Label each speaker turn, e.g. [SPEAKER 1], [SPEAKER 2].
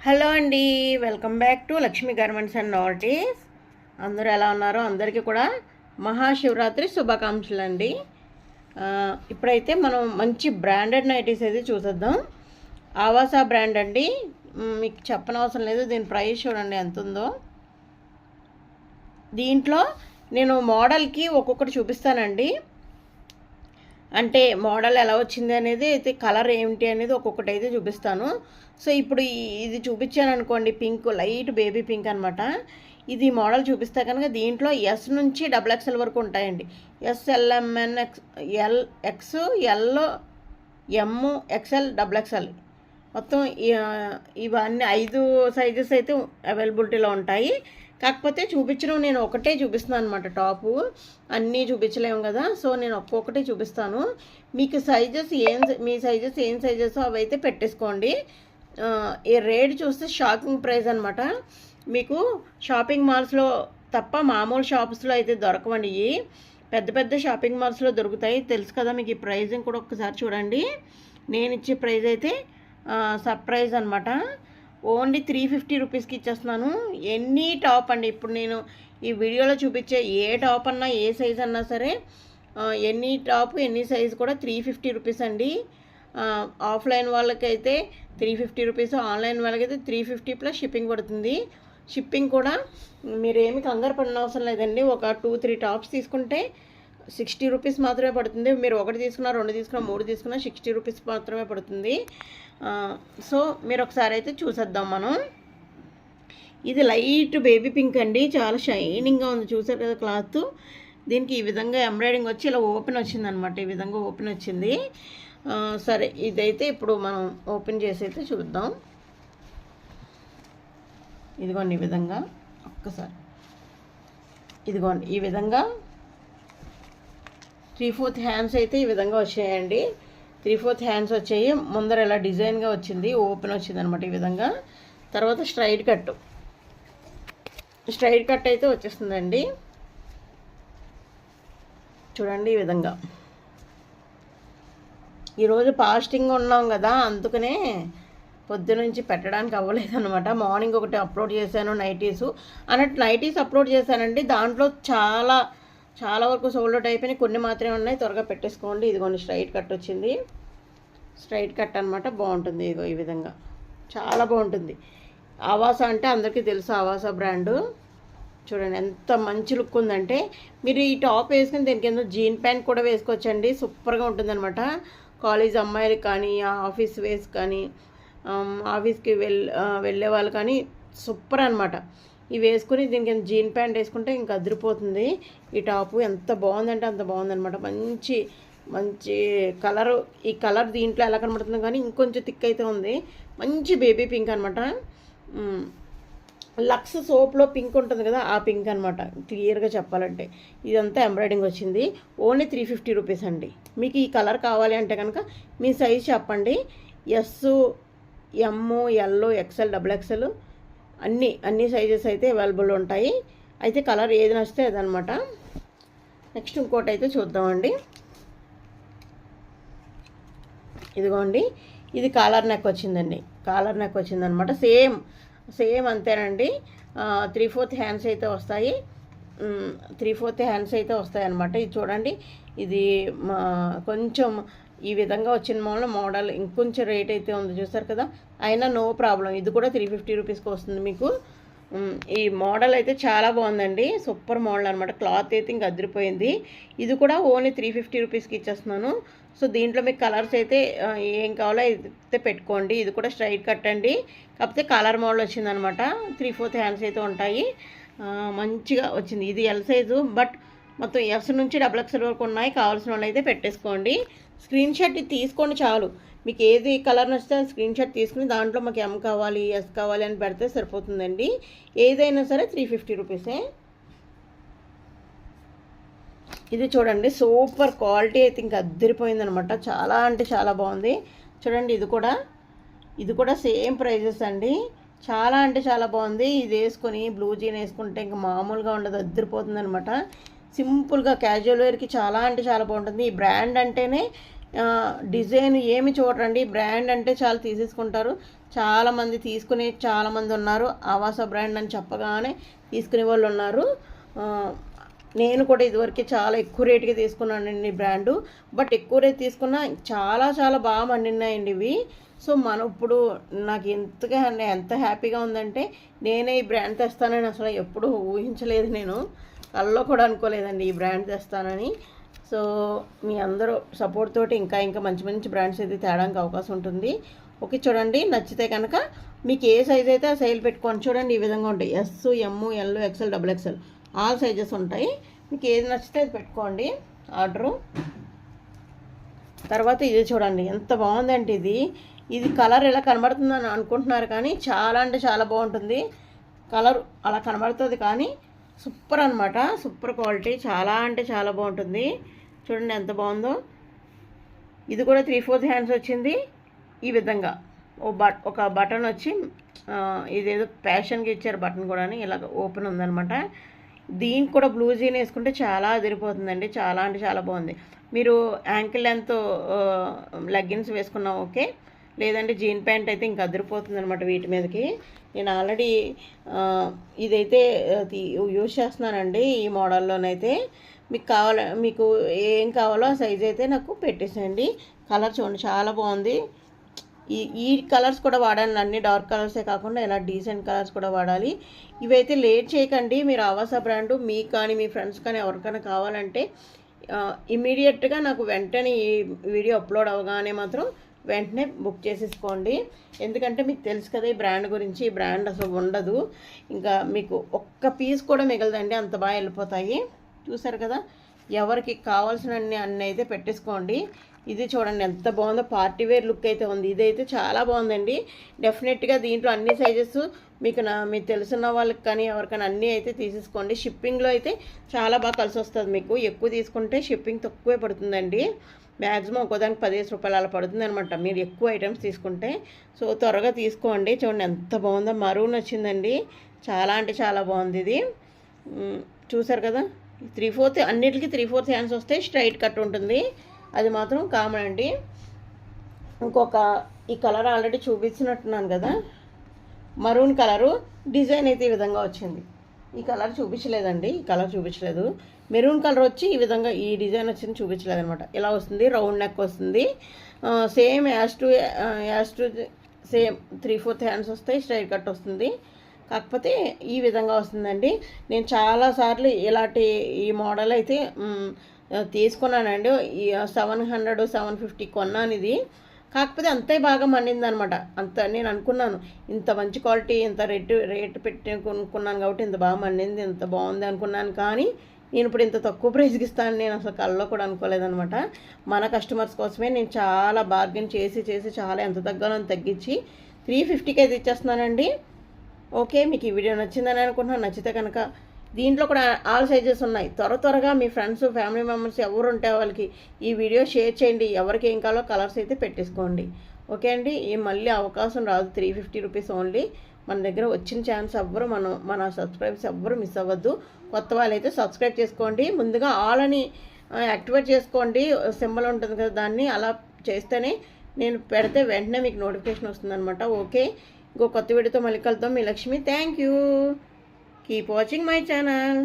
[SPEAKER 1] Hello అండి, welcome back to Lakshmi garments and novelties. అందరూ ఎలా ఉన్నారో అందరికీ కూడా మహాశివరాత్రి శుభాకాంక్షలు అండి. ఇప్పుడైతే మనం మంచి బ్రాండెడ్ నైటీస్ అయితే చూసేద్దాం. ఆవాసా బ్రాండ్ అండి. మీకు చెప్పనవసరం లేదు, దీని ప్రైస్ చూడండి ఎంత ఉందో. దీంట్లో నేను మోడల్కి ఒక్కొక్కటి చూపిస్తానండి. అంటే మోడల్ ఎలా వచ్చింది అనేది అయితే, కలర్ ఏమిటి అనేది ఒక్కొక్కటి అయితే చూపిస్తాను. సో ఇప్పుడు ఇది చూపించాను అనుకోండి, పింక్, లైట్ బేబీ పింక్ అనమాట. ఇది మోడల్ చూపిస్తే కనుక దీంట్లో ఎస్ నుంచి XXL వరకు ఉంటాయండి. SLMN X L M XL XXL మొత్తం ఇవన్నీ 5 సైజెస్ అయితే అవైలబిలిటీలో ఉంటాయి. కాకపోతే చూపించడం నేను ఒకటే చూపిస్తున్నాను అనమాట. టాపు అన్నీ చూపించలేము కదా, సో నేను ఒక్కొక్కటి చూపిస్తాను. మీకు సైజెస్ మీ సైజెస్ ఏం సైజెస్ అవి అయితే పెట్టేసుకోండి. ఈ రేట్ చూస్తే షాకింగ్ ప్రైస్ అనమాట. మీకు షాపింగ్ మాల్స్లో తప్ప మామూలు షాప్స్లో అయితే దొరకవండి. ఇవి పెద్ద పెద్ద షాపింగ్ మాల్స్లో దొరుకుతాయి, తెలుసు కదా మీకు. ఈ ప్రైజింగ్ కూడా ఒక్కసారి చూడండి. నేను ఇచ్చే ప్రైస్ అయితే సర్ప్రైజ్ అనమాట. ఓన్లీ 350 రూపీస్కి ఇచ్చేస్తున్నాను. ఎనీ టాప్ అండి, ఇప్పుడు నేను ఈ వీడియోలో చూపించే ఏ టాప్ అన్నా, ఏ సైజ్ అన్నా సరే, ఎనీ టాప్ ఎనీ సైజ్ కూడా 350 రూపీస్ అండి. ఆఫ్లైన్ వాళ్ళకైతే 350 రూపీస్, ఆన్లైన్ వాళ్ళకైతే 350 ప్లస్ షిప్పింగ్ పడుతుంది. షిప్పింగ్ కూడా మీరేమి కంగారు పడిన అవసరం లేదండి. ఒక 2-3 టాప్స్ తీసుకుంటే 60 రూపీస్ మాత్రమే పడుతుంది. మీరు 1 తీసుకున్నా, 2 తీసుకున్నా, 3 తీసుకున్నా 60 రూపీస్ మాత్రమే పడుతుంది. సో మీరు ఒకసారి అయితే చూసేద్దాం మనం. ఇది లైట్ బేబీ పింక్ అండి, చాలా షైనింగ్గా ఉంది. చూసారు కదా క్లాత్. దీనికి ఈ విధంగా ఎంబ్రాయిడింగ్ వచ్చి ఇలా ఓపెన్ వచ్చిందనమాట. ఈ విధంగా ఓపెన్ వచ్చింది. సరే, ఇదైతే ఇప్పుడు మనం ఓపెన్ చేసి అయితే చూద్దాం. ఇదిగోండి ఈ విధంగా, ఒక్కసారి ఇదిగోండి ఈ విధంగా 3/4 హ్యాండ్స్ అయితే ఈ విధంగా వచ్చాయండి. 3/4 హ్యాండ్స్ వచ్చాయి. ముందర ఇలా డిజైన్గా వచ్చింది, ఓపెన్ వచ్చింది అనమాట ఈ విధంగా. తర్వాత స్ట్రైట్ కట్ అయితే వచ్చేస్తుందండి. చూడండి ఈ విధంగా. ఈరోజు ఫాస్టింగ్ ఉన్నాం కదా, అందుకనే పొద్దునుంచి పెట్టడానికి అవ్వలేదన్నమాట. మార్నింగ్ ఒకటి అప్లోడ్ చేశాను నైటీస్ అన్నట్టు. నైటీస్ అప్లోడ్ చేశానండి, దాంట్లో చాలా వరకు సోల్డ్ అవుట్ అయిపోయినాయి. కొన్ని మాత్రమే ఉన్నాయి, త్వరగా పెట్టేసుకోండి. ఇదిగోండి స్ట్రైట్ కట్ వచ్చింది. స్ట్రైట్ కట్ అనమాట, బాగుంటుంది. ఇదిగో ఈ విధంగా చాలా బాగుంటుంది. ఆవాసా అంటే అందరికీ తెలుసు, ఆవాసా బ్రాండు. చూడండి ఎంత మంచి లుక్ ఉందంటే, మీరు ఈ టాప్ వేసుకుని దీనికి కింద జీన్ ప్యాంట్ కూడా వేసుకోవచ్చండి. సూపర్గా ఉంటుంది అనమాట. కాలేజ్ అమ్మాయిలకు కానీ, ఆఫీస్ వేస్ కానీ, ఆఫీస్కి వెళ్ళే వాళ్ళు కానీ సూపర్ అనమాట. ఇవి వేసుకుని దీనికి జీన్ ప్యాంట్ వేసుకుంటే ఇంకా అదిరిపోతుంది. ఈ టాపు ఎంత బాగుందంటే అంత బాగుందనమాట. మంచి మంచి కలరు. ఈ కలర్ దీంట్లో ఎలా కనబడుతుంది కానీ ఇంకొంచెం థిక్ అయితే ఉంది. మంచి బేబీ పింక్ అనమాట. లక్స్ సోప్లో పింక్ ఉంటుంది కదా, ఆ పింక్ అనమాట. క్లియర్గా చెప్పాలంటే ఇదంతా ఎంబ్రాయిడింగ్ వచ్చింది. ఓన్లీ 350 రూపీస్ అండి. మీకు ఈ కలర్ కావాలి అంటే కనుక మీ సైజ్ చెప్పండి. Yes, M, L, XL XXL అన్ని సైజెస్ అయితే అవైలబుల్ ఉంటాయి. అయితే కలర్ ఏది నచ్చితే అదనమాట. నెక్స్ట్ ఇంకోటి అయితే చూద్దామండి. ఇదిగోండి, ఇది కాలర్ నెక్ వచ్చిందండి. కాలర్ నెక్ వచ్చిందనమాట. సేమ్ అంతేనండి. 3/4 హ్యాండ్స్ అయితే వస్తాయి. 3/4 హ్యాండ్స్ అయితే వస్తాయి అనమాట. ఇది చూడండి, ఇది కొంచెం ఈ విధంగా వచ్చిన మోడల్ ఇంకొంచెం రేట్ అయితే ఉంది, చూసారు కదా. అయినా నో ప్రాబ్లం, ఇది కూడా 350 రూపీస్కి వస్తుంది మీకు. ఈ మోడల్ అయితే చాలా బాగుందండి, సూపర్ మోడల్ అనమాట. క్లాత్ అయితే ఇంక అదిరిపోయింది. ఇది కూడా ఓన్లీ 350 రూపీస్కి ఇచ్చేస్తున్నాను. సో దీంట్లో మీకు కలర్స్ అయితే ఏం కావాలో అయితే పెట్టుకోండి. ఇది కూడా స్ట్రైట్ కట్ అండి, కాకపోతే కలర్ మోడల్ వచ్చిందనమాట. 3/4 హ్యాండ్స్ అయితే ఉంటాయి. మంచిగా వచ్చింది. ఇది ఎల్ సైజు, బట్ మొత్తం ఎస్ నుంచి XXL వరకు ఉన్నాయి. కావాల్సిన వాళ్ళు అయితే పెట్టేసుకోండి. స్క్రీన్ షాట్ తీసుకోండి చాలు. మీకు ఏది కలర్ నచ్చితే స్క్రీన్ షాట్ తీసుకుని దాంట్లో మాకు ఎమ్ కావాలి, ఎస్ కావాలి అని పెడితే సరిపోతుందండి. ఏదైనా సరే 350 రూపీసే. ఇది చూడండి, సూపర్ క్వాలిటీ అయితే ఇంకా అద్దరిపోయిందనమాట. చాలా అంటే చాలా బాగుంది. చూడండి, ఇది కూడా సేమ్ ప్రైజెస్ అండి. చాలా అంటే చాలా బాగుంది. ఇది వేసుకొని బ్లూ జీన్ వేసుకుంటే ఇంకా మామూలుగా ఉండదు, అద్దరిపోతుంది అనమాట. సింపుల్గా క్యాజువల్ వేర్కి చాలా అంటే చాలా బాగుంటుంది. ఈ బ్రాండ్ అంటేనే డిజైన్ ఏమి చూడరండి, బ్రాండ్ అంటే చాలా తీసేసుకుంటారు. చాలామంది తీసుకునే చాలామంది ఉన్నారు. ఆవాస బ్రాండ్ అని చెప్పగానే తీసుకునే వాళ్ళు ఉన్నారు. నేను కూడా ఇదివరకు చాలా ఎక్కువ రేటుకి తీసుకున్నానండి బ్రాండు. బట్ ఎక్కువ రేట్ తీసుకున్నా చాలా చాలా బాగా మండినాయండి ఇవి. సో మనం ఇప్పుడు నాకు ఎంత హ్యాపీగా ఉందంటే, నేనే ఈ బ్రాండ్ తెస్తానని అసలు ఎప్పుడూ ఊహించలేదు. నేను కల్లో కూడా అనుకోలేదండి ఈ బ్రాండ్ తెస్తానని. సో మీ అందరూ సపోర్ట్ తోటి ఇంకా ఇంకా మంచి మంచి బ్రాండ్స్ అయితే తేడానికి అవకాశం ఉంటుంది. ఓకే, చూడండి, నచ్చితే కనుక మీకు ఏ సైజ్ అయితే ఆ సైజ్ పెట్టుకోండి. చూడండి, ఈ విధంగా ఉంటాయి. S, M, L, XL, XXL all sizes ఉంటాయి. మీకు ఏది నచ్చితే అది పెట్టుకోండి ఆర్డరు. తర్వాత ఇది చూడండి, ఎంత బాగుందంటే ఇది కలర్ ఎలా కనబడుతుందని అనుకుంటున్నారు, కానీ చాలా అంటే చాలా బాగుంటుంది. కలర్ అలా కనబడుతుంది కానీ సూపర్ అనమాట, సూపర్ క్వాలిటీ, చాలా అంటే చాలా బాగుంటుంది. చూడండి ఎంత బాగుందో. ఇది కూడా 3/4 హ్యాండ్స్ వచ్చింది. ఈ విధంగా ఒక బటన్ వచ్చి ఇదేదో ప్యాషన్కి ఇచ్చారు బటన్ కూడా, ఇలా ఓపెన్ ఉందనమాట. దీనికి కూడా బ్లూ జీన్ వేసుకుంటే చాలా అదిరిపోతుందండి, చాలా అంటే చాలా బాగుంది. మీరు యాంకిల్ లెంత్ లెగ్గిన్స్ వేసుకున్నా ఓకే, లేదంటే జీన్ ప్యాంట్ అయితే ఇంకా అదిరిపోతుంది అనమాట వీటి మీదకి. నేను ఆల్రెడీ ఇదైతే యూజ్ చేస్తున్నానండి ఈ మోడల్లోనైతే. మీకు ఏం కావాలో ఆ సైజ్ అయితే నాకు పెట్టేసేయండి. కలర్ చూడండి చాలా బాగుంది. ఈ కలర్స్ కూడా వాడండి, అన్ని డార్క్ కలర్సే కాకుండా ఇలా డీసెంట్ కలర్స్ కూడా వాడాలి. ఇవైతే లేట్ చేయకండి. మీరు ఆవాస బ్రాండు మీకు కానీ మీ ఫ్రెండ్స్ కానీ ఎవరికైనా కావాలంటే ఇమీడియట్గా నాకు వెంటనే ఈ వీడియో అప్లోడ్ అవ్వగానే మాత్రం వెంటనే బుక్ చేసేసుకోండి. ఎందుకంటే మీకు తెలుసు కదా ఈ బ్రాండ్ గురించి, ఈ బ్రాండ్ అసలు ఉండదు, ఇంకా మీకు ఒక్క పీస్ కూడా మిగలదండి, అంత బాగా వెళ్ళిపోతాయి. చూసారు కదా, ఎవరికి కావాల్సిన అన్నీ అయితే పెట్టేసుకోండి. ఇది చూడండి ఎంత బాగుందో, పార్టీ వేర్ లుక్ అయితే ఉంది. ఇదైతే చాలా బాగుందండి. డెఫినెట్గా దీంట్లో అన్ని సైజెస్ మీకు తెలుసున్న వాళ్ళకి కానీ ఎవరికైనా అన్నీ అయితే తీసేసుకోండి. షిప్పింగ్లో అయితే చాలా బాగా కలిసి వస్తుంది. మీకు ఎక్కువ తీసుకుంటే షిప్పింగ్ తక్కువే పడుతుందండి. మ్యాక్సిమం ఒక్కోదానికి 15 రూపాయలు అలా పడుతుంది అనమాట మీరు ఎక్కువ ఐటమ్స్ తీసుకుంటే. సో త్వరగా తీసుకోండి. చూడండి ఎంత బాగుందో, మరూన్ వచ్చిందండి, చాలా అంటే చాలా బాగుంది ఇది. చూసారు కదా, 3/4 అన్నిటికీ 3/4 హ్యాండ్స్ వస్తాయి. స్ట్రైట్ కట్ ఉంటుంది, అది మాత్రం కామన్ అండి. ఈ కలర్ ఆల్రెడీ చూపించినట్టున్నాను కదా, మరూన్ కలరు డిజైన్ అయితే ఈ విధంగా వచ్చింది. ఈ కలర్ చూపించలేదు. మెరూన్ కలర్ వచ్చి ఈ విధంగా ఈ డిజైన్ వచ్చింది చూపించలేదు అనమాట. ఇలా వస్తుంది, రౌండ్ నెక్ వస్తుంది. Same as to same 3/4 hands వస్తాయి, స్ట్రైట్ కట్ వస్తుంది. కాకపోతే ఈ విధంగా వస్తుందండి. నేను చాలాసార్లు ఇలాంటి ఈ మోడల్ అయితే తీసుకున్నానండి. 700 750 కొన్నాను ఇది. కాకపోతే అంతే బాగా మండిందనమాట. నేను అనుకున్నాను ఇంత మంచి క్వాలిటీ, ఇంత రేటు పెట్టి కొనుక్కున్నాను కాబట్టి ఇంత బాగా మండింది, ఇంత బాగుంది అనుకున్నాను. కానీ నేను ఇప్పుడు ఇంత తక్కువ ప్రైస్కి ఇస్తాను నేను అసలు కల్లో కూడా అనుకోలేదనమాట. మన కస్టమర్స్ కోసమే నేను చాలా బార్గెన్ చేసి చాలా ఎంత తగ్గాలో తగ్గించి 350కి అయితే ఇచ్చేస్తున్నానండి. ఓకే, మీకు ఈ వీడియో నచ్చిందని అనుకుంటున్నాను. నచ్చితే కనుక దీంట్లో కూడా ఆల్ సైజెస్ ఉన్నాయి. త్వరగా మీ ఫ్రెండ్స్ ఫ్యామిలీ మెంబర్స్ ఎవరు ఉంటే వాళ్ళకి ఈ వీడియో షేర్ చేయండి. ఎవరికి ఏం కావాలో కలర్స్ అయితే పెట్టేసుకోండి. ఓకే అండి, మళ్ళీ అవకాశం రాదు. 350 రూపీస్ ఓన్లీ. మన దగ్గర వచ్చిన ఛాన్స్ ఎవ్వరు మన సబ్స్క్రైబర్స్ ఎవ్వరు మిస్ అవ్వద్దు. కొత్త వాళ్ళైతే సబ్స్క్రైబ్ చేసుకోండి. ముందుగా ఆల్ అని యాక్టివేట్ చేసుకోండి, సింబల్ ఉంటుంది కదా, దాన్ని అలా చేస్తేనే నేను పెడితే వెంటనే మీకు నోటిఫికేషన్ వస్తుందన్నమాట. ఓకే, ఇంకో కొత్త వీడియోతో మళ్ళీ కలుద్దాం. మీ Lakshmi. Thank you. Keep watching my channel.